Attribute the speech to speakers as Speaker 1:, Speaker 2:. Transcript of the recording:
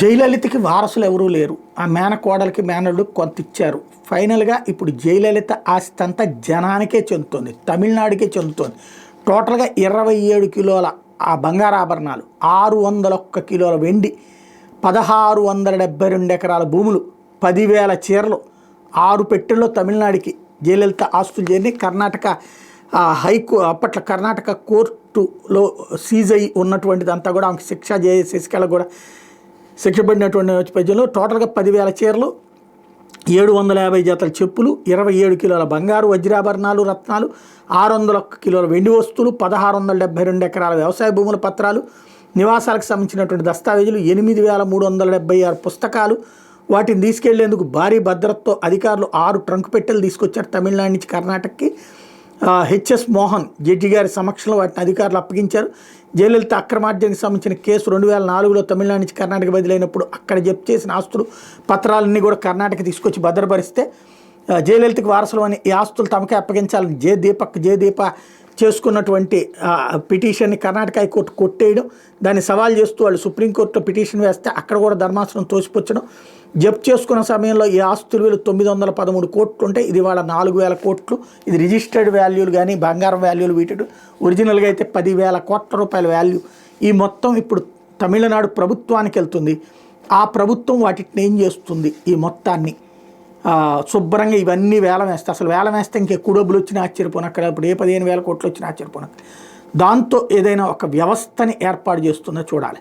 Speaker 1: జయలలితకి వారసులు ఎవరూ లేరు. ఆ మేనకోడలికి మేనల్లుడు కొంత ఇచ్చారు. ఫైనల్గా ఇప్పుడు జయలలిత ఆస్తి అంతా జనానికే చెందుతుంది, తమిళనాడుకే చెందుతుంది. టోటల్గా 27 కిలోల ఆ బంగారు ఆభరణాలు, 601 కిలోల వెండి, 1672 ఎకరాల భూములు, 10,000 చీరలు, 6 పెట్టెల్లో తమిళనాడుకి జయలలిత ఆస్తులు చేరి కర్ణాటక అప్పట్లో కర్ణాటక కోర్టులో సీజ్ అయి ఉన్నటువంటిదంతా కూడా ఆమెకు శశికళ కూడా శిక్ష పడినటువంటి నేపథ్యంలో టోటల్గా 10,000 చీరలు, 750 జతల చెప్పులు, 27 కిలోల బంగారు వజ్రాభరణాలు రత్నాలు, 601 కిలోల వెండి వస్తువులు, 1672 ఎకరాల వ్యవసాయ భూముల పత్రాలు, నివాసాలకు సంబంధించినటువంటి దస్తావేజులు, 8,376 పుస్తకాలు. వాటిని తీసుకెళ్లేందుకు భారీ భద్రతతో అధికారులు 6 ట్రంక్ పెట్టెలు తీసుకొచ్చారు తమిళనాడు నుంచి కర్ణాటకకి. హెచ్ఎస్ మోహన్ జడ్జి గారి సమక్షంలో వాటిని అధికారులు అప్పగించారు. జయలలిత అక్రమార్జనకు సంబంధించిన కేసు 2004లో తమిళనాడు నుంచి కర్ణాటక బదిలైనప్పుడు అక్కడ జప్తు చేసిన ఆస్తులు పత్రాలన్నీ కూడా కర్ణాటక తీసుకొచ్చి భద్రపరిస్తే జయలలితకు వారసులు అని ఈ ఆస్తులు తమకే అప్పగించాలని జయదీప చేసుకున్నటువంటి పిటిషన్ని కర్ణాటక హైకోర్టు కొట్టేయడం, దాన్ని సవాల్ చేస్తూ వాళ్ళు సుప్రీంకోర్టులో పిటిషన్ వేస్తే అక్కడ కూడా ధర్మాసనం తోసిపుచ్చడం. జప్తు చేసుకున్న సమయంలో ఈ ఆస్తులు విలువ 913 కోట్లు ఉంటే ఇది వాళ్ళ 4,000 కోట్లు. ఇది రిజిస్టర్డ్ వాల్యూలు కానీ బంగారం వాల్యూలు వీటి ఒరిజినల్గా అయితే 10,000 కోట్ల రూపాయల వాల్యూ. ఈ మొత్తం ఇప్పుడు తమిళనాడు ప్రభుత్వానికి వెళ్తుంది. ఆ ప్రభుత్వం వాటిని ఏం చేస్తుంది, ఈ మొత్తాన్ని శుభ్రంగా ఇవన్నీ వేలం వేస్తే, అసలు వేలం వేస్తే ఇంకెక్కువ డబ్బులు వచ్చినా ఆశ్చర్యపోనక్కడ, ఇప్పుడు 15,000 కోట్లు వచ్చినా ఆశ్చర్యపోనక్కడ. దాంతో ఏదైనా ఒక వ్యవస్థని ఏర్పాటు చేస్తుందో చూడాలి.